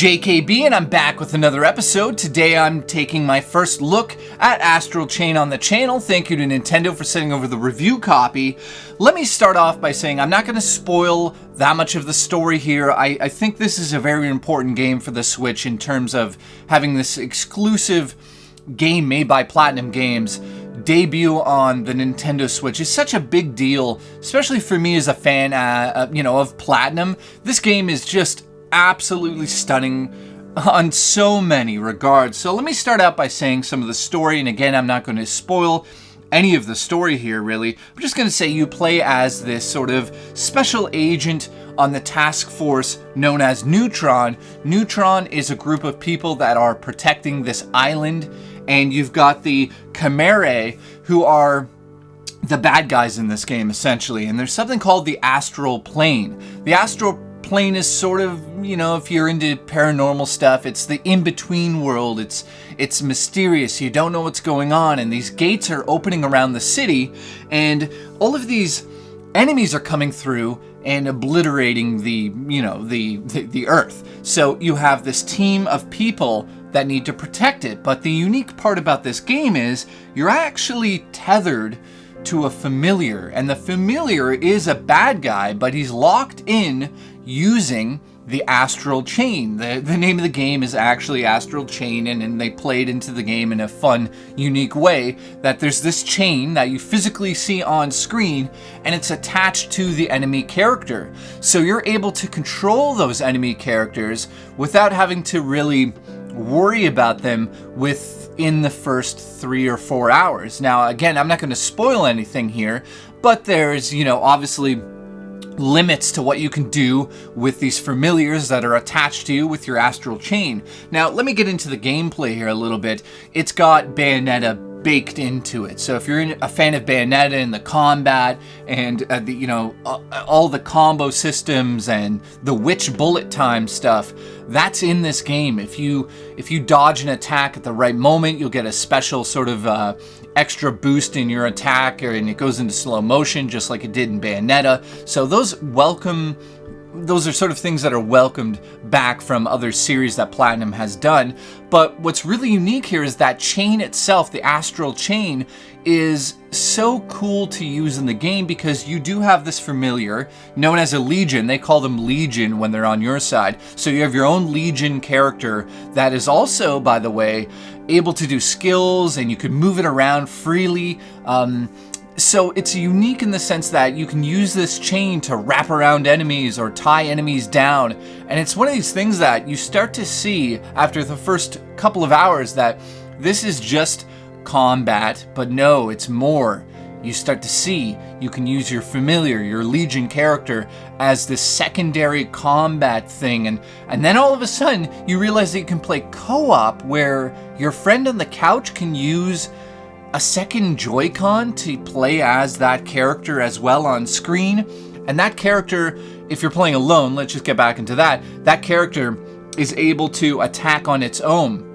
JKB, and I'm back with another episode. Today I'm taking my first look at Astral Chain on the channel. Thank you to Nintendo for sending over the review copy. Let me start off by saying I'm not going to spoil that much of the story here. I think this is a very important game for the Switch in terms of having this exclusive game made by Platinum Games debut on the Nintendo Switch is such a big deal, especially for me as a fan, of Platinum. This game is just absolutely stunning on so many regards. So let me start out by saying some of the story, and again, I'm not going to spoil any of the story here, really. I'm just going to say you play as this sort of special agent on the task force known as Neutron. Neutron is a group of people that are protecting this island, and you've got the Chimerae, who are the bad guys in this game, essentially. And there's something called the Astral Plane. The Astral Plane is sort of, if you're into paranormal stuff, it's the in-between world. It's mysterious. You don't know what's going on, and these gates are opening around the city, and all of these enemies are coming through and obliterating the Earth. So you have this team of people that need to protect it. But the unique part about this game is you're actually tethered to a familiar, and the familiar is a bad guy, but he's locked in using the Astral Chain. The name of the game is actually Astral Chain, and they played into the game in a fun, unique way, that there's this chain that you physically see on screen, and it's attached to the enemy character. So you're able to control those enemy characters without having to really worry about them within the first 3 or 4 hours. Now, again, I'm not going to spoil anything here, but there's, obviously limits to what you can do with these familiars that are attached to you with your Astral Chain. Now, let me get into the gameplay here a little bit. It's got Bayonetta baked into it. So if you're a fan of Bayonetta and the combat and all the combo systems and the witch bullet time stuff, that's in this game. If you dodge an attack at the right moment, you'll get a special sort of extra boost in your attack, and it goes into slow motion just like it did in Bayonetta. So those are sort of things that are welcomed back from other series that Platinum has done. But what's really unique here is that chain itself, the Astral Chain, is so cool to use in the game because you do have this familiar known as a Legion. They call them Legion when they're on your side. So you have your own Legion character that is also, by the way, able to do skills, and you can move it around freely. So it's unique in the sense that you can use this chain to wrap around enemies or tie enemies down. And it's one of these things that you start to see after the first couple of hours that this is just combat, but no, it's more. You start to see you can use your familiar, your Legion character, as this secondary combat thing. And then all of a sudden you realize that you can play co-op where your friend on the couch can use a second Joy-Con to play as that character as well on screen. And that character, if you're playing alone, let's just get back into that character is able to attack on its own.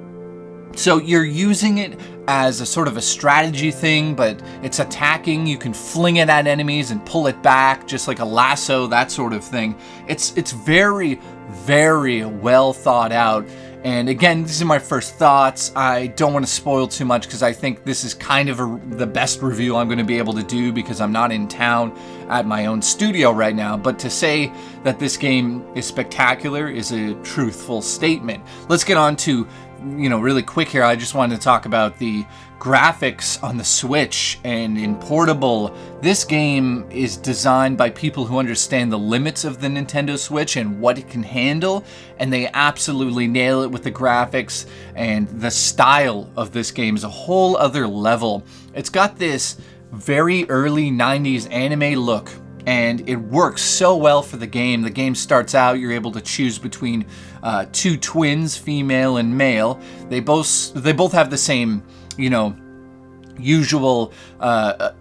So you're using it as a sort of a strategy thing, but it's attacking. You can fling it at enemies and pull it back, just like a lasso, that sort of thing. It's very, very well thought out. And again, these are my first thoughts. I don't want to spoil too much because I think this is kind of the best review I'm going to be able to do because I'm not in town at my own studio right now. But to say that this game is spectacular is a truthful statement. Let's get on to, really quick here. I just wanted to talk about the graphics on the Switch and in portable. This game is designed by people who understand the limits of the Nintendo Switch and what it can handle, and they absolutely nail it with the graphics, and the style of this game is a whole other level. It's got this very early 90s anime look, and it works so well for the game. The game starts out, you're able to choose between two twins, female and male. They both have the same, usual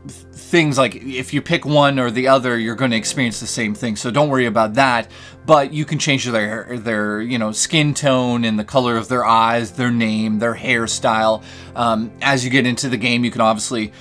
things, like if you pick one or the other, you're going to experience the same thing. So don't worry about that. But you can change their skin tone and the color of their eyes, their name, their hairstyle. As you get into the game, you can obviously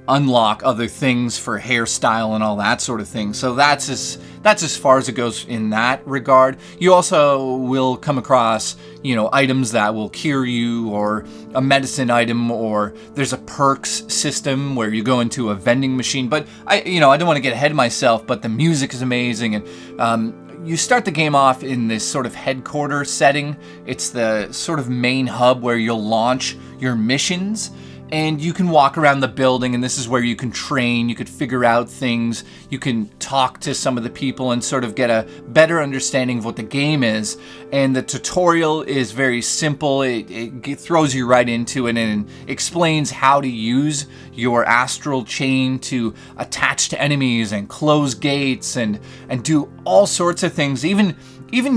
unlock other things for hairstyle and all that sort of thing. So that's as far as it goes in that regard. You also will come across, items that will cure you, or a medicine item, or there's a perks system where you go into a vending machine. But I don't want to get ahead of myself, but the music is amazing. And you start the game off in this sort of headquarter setting. It's the sort of main hub where you'll launch your missions. And you can walk around the building, and this is where you can train, you could figure out things, you can talk to some of the people and sort of get a better understanding of what the game is. And the tutorial is very simple. It throws you right into it and explains how to use your astral chain to attach to enemies and close gates and do all sorts of things. Even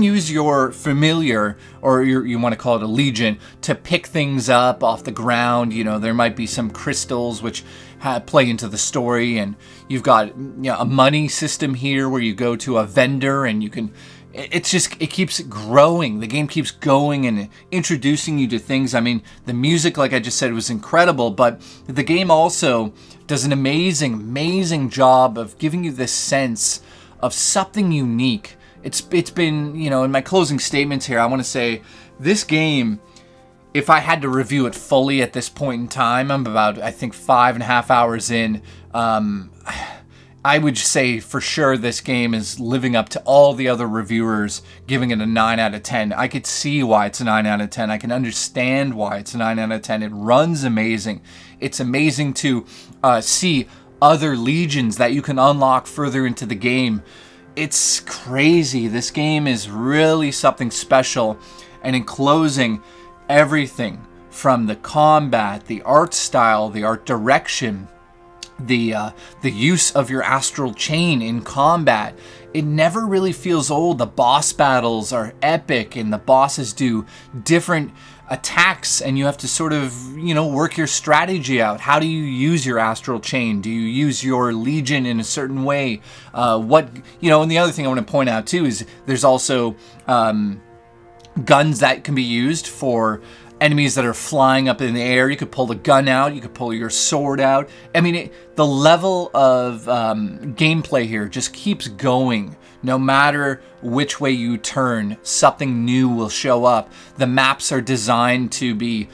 use your familiar, or you want to call it a legion, to pick things up off the ground. There might be some crystals which play into the story, and you've got a money system here where you go to a vendor and you can. It keeps growing. The game keeps going and introducing you to things. I mean, the music, like I just said, was incredible, but the game also does an amazing job of giving you this sense of something unique. It's been, in my closing statements here, I want to say this game, if I had to review it fully at this point in time, I'm about, I think, 5.5 hours in. I would say for sure this game is living up to all the other reviewers giving it a 9 out of 10. I could see why it's a 9 out of 10. I can understand why it's a 9 out of 10. It runs amazing. It's amazing to see other legions that you can unlock further into the game. It's crazy. This game is really something special. And in closing, everything from the combat, the art style, the art direction, the use of your astral chain in combat, it never really feels old. The boss battles are epic, and the bosses do different attacks, and you have to sort of, work your strategy out. How do you use your astral chain? Do you use your legion in a certain way? And the other thing I want to point out too is there's also guns that can be used for enemies that are flying up in the air. You could pull the gun out, you could pull your sword out. I mean, the level of gameplay here just keeps going. No matter which way you turn, something new will show up. The maps are designed to be,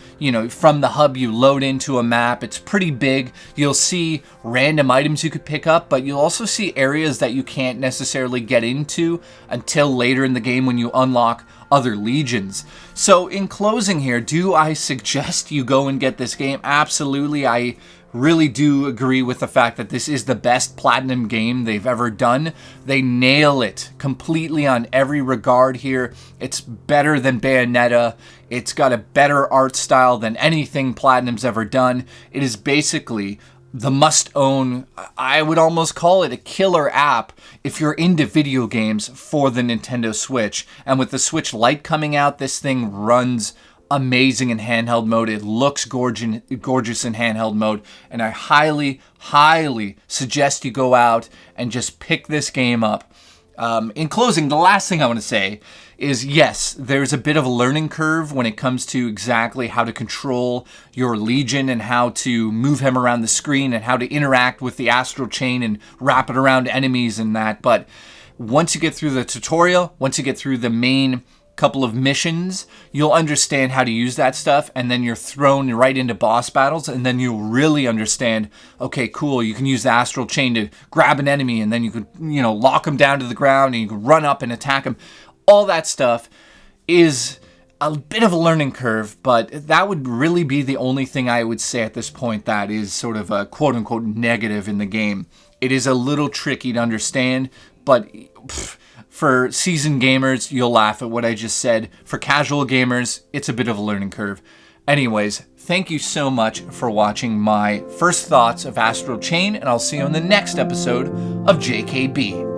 from the hub you load into a map. It's pretty big. You'll see random items you could pick up, but you'll also see areas that you can't necessarily get into until later in the game when you unlock other legions. So in closing here, do I suggest you go and get this game? Absolutely. I really do agree with the fact that this is the best Platinum game they've ever done. They nail it completely on every regard here. It's better than Bayonetta. It's got a better art style than anything Platinum's ever done. It is basically the must-own, I would almost call it a killer app if you're into video games for the Nintendo Switch. And with the Switch Lite coming out, this thing runs amazing in handheld mode. It looks gorgeous in handheld mode. And I highly suggest you go out and just pick this game up. In closing, the last thing I want to say is, yes, there's a bit of a learning curve when it comes to exactly how to control your Legion and how to move him around the screen and how to interact with the astral chain and wrap it around enemies and that. But once you get through the tutorial, once you get through the main couple of missions, you'll understand how to use that stuff, and then you're thrown right into boss battles, and then you'll really understand, okay, cool, you can use the astral chain to grab an enemy, and then you could, lock them down to the ground, and you can run up and attack them. All that stuff is a bit of a learning curve, but that would really be the only thing I would say at this point that is sort of a quote-unquote negative in the game. It is a little tricky to understand, but for seasoned gamers, you'll laugh at what I just said. For casual gamers, it's a bit of a learning curve. Anyways, thank you so much for watching my first thoughts of Astral Chain, and I'll see you on the next episode of JKB.